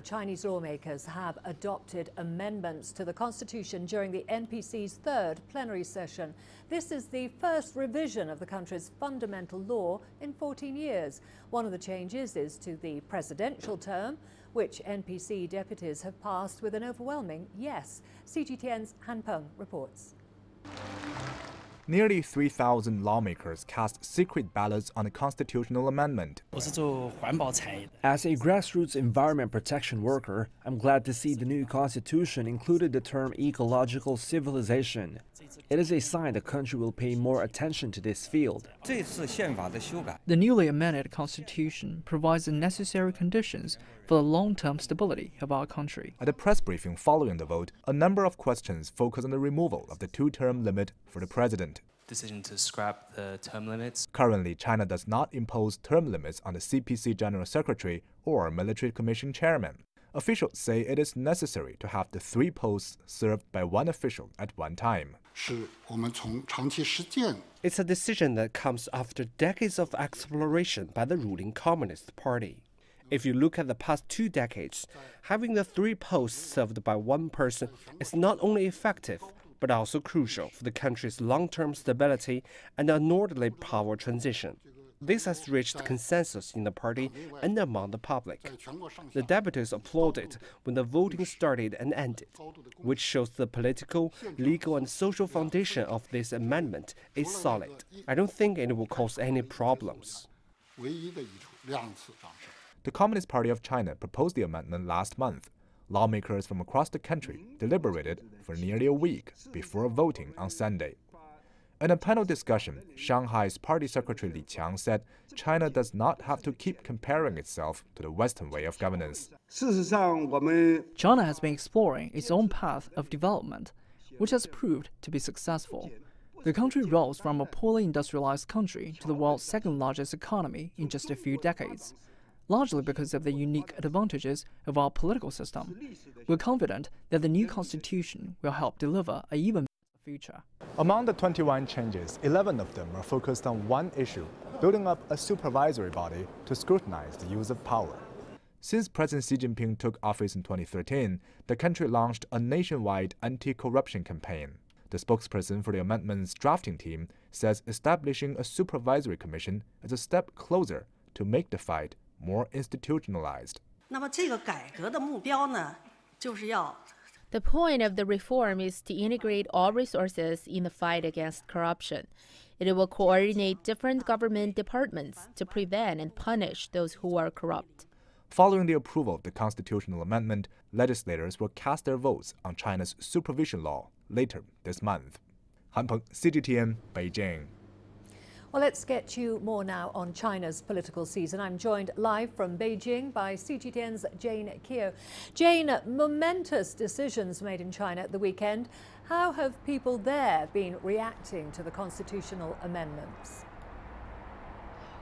Chinese lawmakers have adopted amendments to the constitution during the NPC's third plenary session. This is the first revision of the country's fundamental law in 14 years. One of the changes is to the presidential term, which NPC deputies have passed with an overwhelming yes. CGTN's Peng reports. Nearly 3,000 lawmakers cast secret ballots on a constitutional amendment. As a grassroots environment protection worker, I'm glad to see the new constitution included the term ecological civilization. It is a sign the country will pay more attention to this field. The newly amended constitution provides the necessary conditions for the long-term stability of our country. At a press briefing following the vote, a number of questions focus on the removal of the two-term limit for the president. Decision to scrap the term limits. Currently, China does not impose term limits on the CPC General Secretary or Military Commission Chairman. Officials say it is necessary to have the three posts served by one official at one time. It's a decision that comes after decades of exploration by the ruling Communist Party. If you look at the past 2 decades, having the three posts served by one person is not only effective, but also crucial for the country's long-term stability and an orderly power transition. This has reached consensus in the party and among the public. The deputies applauded when the voting started and ended, which shows the political, legal and social foundation of this amendment is solid. I don't think it will cause any problems. The Communist Party of China proposed the amendment last month. Lawmakers from across the country deliberated for nearly a week before voting on Sunday. In a panel discussion, Shanghai's party secretary Li Qiang said China does not have to keep comparing itself to the Western way of governance. China has been exploring its own path of development, which has proved to be successful. The country rose from a poorly industrialized country to the world's second-largest economy in just a few decades, largely because of the unique advantages of our political system. We're confident that the new constitution will help deliver an even better future. Among the 21 changes, 11 of them are focused on one issue, building up a supervisory body to scrutinize the use of power. Since President Xi Jinping took office in 2013, the country launched a nationwide anti-corruption campaign. The spokesperson for the amendment's drafting team says establishing a supervisory commission is a step closer to make the fight more institutionalized. The point of the reform is to integrate all resources in the fight against corruption. It will coordinate different government departments to prevent and punish those who are corrupt. Following the approval of the constitutional amendment, legislators will cast their votes on China's supervision law later this month. Han Peng, CGTN, Beijing. Well, let's get you more now on China's political season. I'm joined live from Beijing by CGTN's Jane Keo. Jane, momentous decisions made in China at the weekend. How have people there been reacting to the constitutional amendments?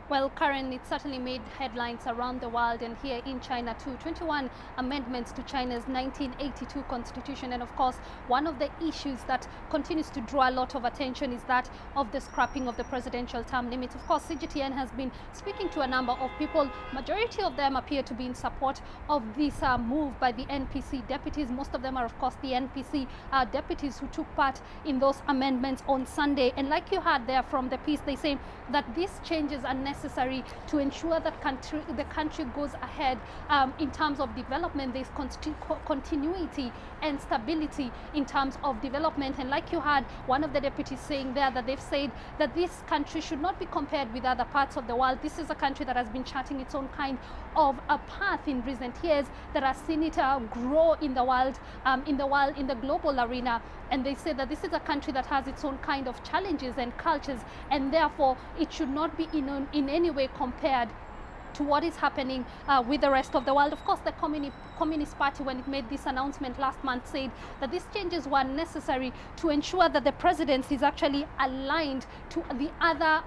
Well, Karen, it certainly made headlines around the world and here in China too. 21 amendments to China's 1982 constitution. And of course, one of the issues that continues to draw a lot of attention is that of the scrapping of the presidential term limits. Of course, CGTN has been speaking to a number of people. Majority of them appear to be in support of this move by the NPC deputies. Most of them are, of course, the NPC deputies who took part in those amendments on Sunday. And like you heard there from the piece, they say that these changes are necessary to ensure that the country goes ahead in terms of development. There's continuity and stability in terms of development. And like you had one of the deputies saying there, that they've said that this country should not be compared with other parts of the world. This is a country that has been charting its own kind of a path in recent years that has seen it grow in the world, in the global arena. And they say that this is a country that has its own kind of challenges and cultures, and therefore it should not be in any way compared to what is happening with the rest of the world. Of course, the Communist Party, when it made this announcement last month, said that these changes were necessary to ensure that the presidency is actually aligned to the other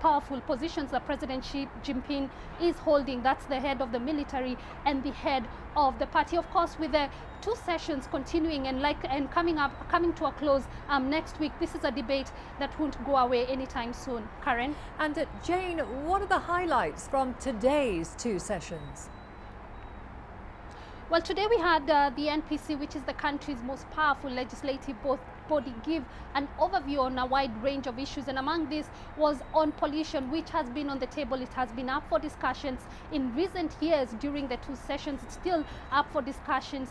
powerful positions that President Xi Jinping is holding. That's the head of the military and the head of the party. Of course, with the 2 sessions continuing and coming to a close next week, this is a debate that won't go away anytime soon. Karen? And Jane, what are the highlights from today's 2 sessions? Well, today we had the NPC, which is the country's most powerful legislative body, give an overview on a wide range of issues, and among these was on pollution, which has been on the table. It has been up for discussions in recent years during the two sessions. It's still up for discussions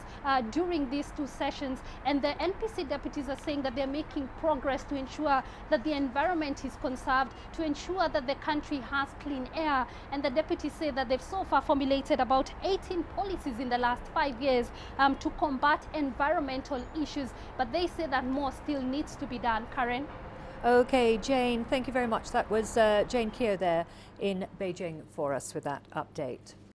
during these two sessions, and the NPC deputies are saying that they're making progress to ensure that the environment is conserved, to ensure that the country has clean air. And the deputies say that they've so far formulated about 18 policies in the last 5 years to combat environmental issues, but they say that more still needs to be done. Karen? Okay, Jane, thank you very much. That was Jane Keogh there in Beijing for us with that update.